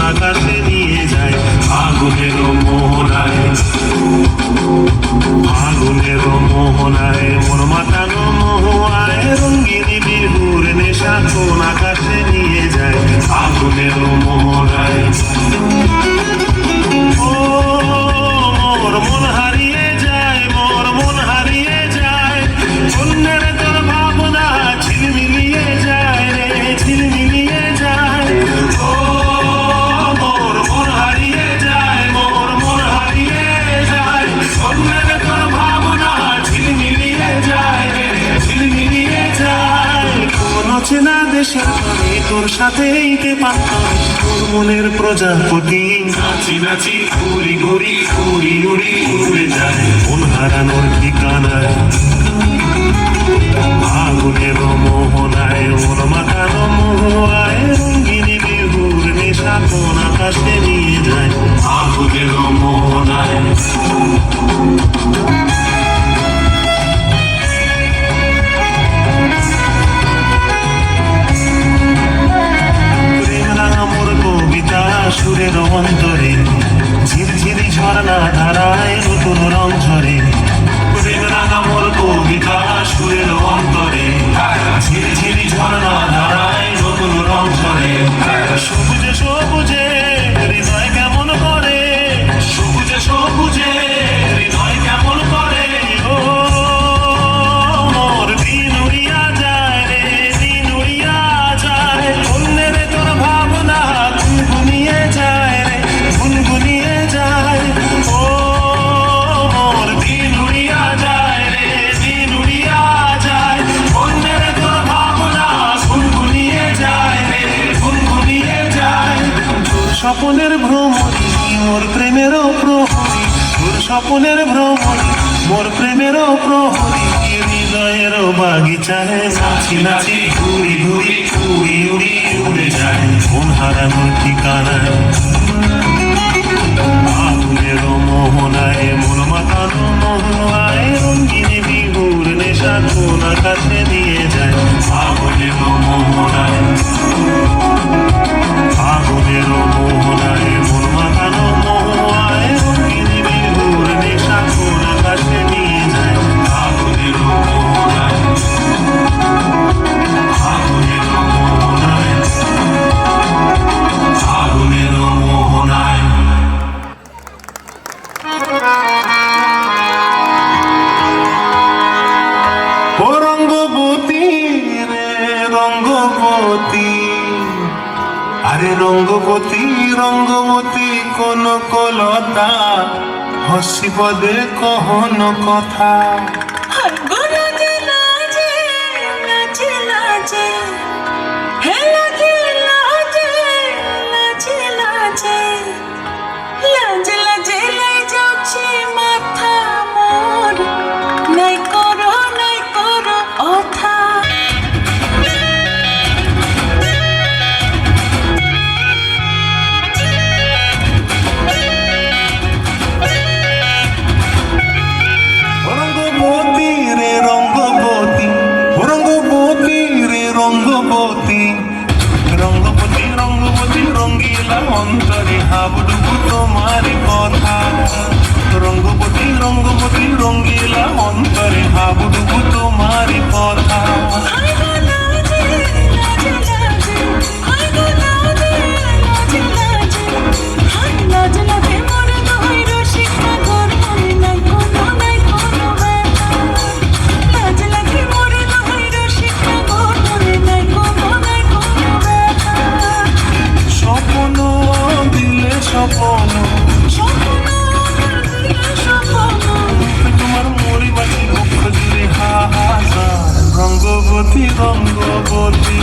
আকাশে নিয়ে যায় ফাগুনের মোহনায়। ফাগুনের মোহনায় মন মাতানো মহুয়ায় রঙ্গিনী বিহুর নেশা কোন আকাশে নিয়ে যায় ফাগুনের মোহনায়। ও মোর মন হারিয়ে যায়, মোর মন হারিয়ে যায়, অন্যের তোর ভাবনা ঝিলমিলিয়ে যায় রে, ঝিলমিলিয়ে যায়। ও মোর মন হারিয়ে যায়, মোর মন হারিয়ে যায়, অন্যের তোর ভাবনা ঝিলমিলিয়ে যায় রে, ঝিলমিলিয়ে যায়। কোন চেনা দেশের তরে তোর সাথে এইতে পারতাম তোর মনের প্রজাপতি নাচি নাচি ঘুরি ঘুরি উড়ি উড়ি উড়ে যায় মন হারানোর ঠিকানায়। ফাগুনের মোহনায় মন মাতানো মহুয়ায় রঙ্গিনী বিহুর নেশা কোন আকাশে নিয়ে যায় ফাগুনের মোহনায়। সুরের অন্তরে ঝিরঝিরি ঝর্ণা ধারায় নতুন রং ঝরে। প্রেম রাঙা মোর কবিতা সুরের অন্তরে ঝিরঝিরি ঝর্ণা ধারায় নতুন রং ঝরে। সবুজে সবুজে হৃদয় কেমন করে, সবুজে সবুজে হৃদয় কেমন করে। ও মোর দিন উড়িয়া যায় রে, দিন উড়িয়া যায়, অন্যের তোর ভাবনা গুনগুনিয়ে যায় রে, গুনগুনিয়ে যায়। ও মোর দিন উড়িয়া যায় রে, দিন উড়িয়া যায়, অন্যের তোর ভাবনা গুনগুনিয়ে যায় রে, গুনগুনিয়ে যায়। তোর স্বপনের ভ্রমণী মোর প্রেমেরও প্রহরী, তোর স্বপনের ভ্রমণী মোর প্রেমেরও প্রহরী, হৃদয়ের বাগিচায় নাচি নাচি ঘুরি ঘুরি উড়ি উড়ি উড়ে যায় মন হারানোর ঠিকানায়। ফাগুনের মোহনায় মন মাতানো মহুয়ায় রঙ্গিনী বিহুর নেশা কোন আকাশে নিয়ে যায় ফাগুনের মোহনায়। ফাগুনের মোহনায় মন মাতানো মহুয়ায় রঙ্গিনী বিহুর নেশা কোন আকাশে নিয়ে যায় ফাগুনের মোহনায়। ফাগুনের মোহনায়, ফাগুনের মোহনায়। ও রঙ্গবতী রে রঙ্গবতী, আরে রঙ্গবতী রঙ্গবতী কোন কলতা হসি পদে কহন কথা। রঙ্গবতী রঙ্গবতী রঙ্গবতী রঙ্গিলা অন্তরে হাবুডুবু তোমারি কথা। রঙ্গবতী রঙ্গবতী রঙ্গিলা অন্তরে হাবুডুবু তোমারি কথা। তোমার মরি বাঁচি মুখ জুড়ে হাহাকার রঙ্গবতী রঙ্গবতী।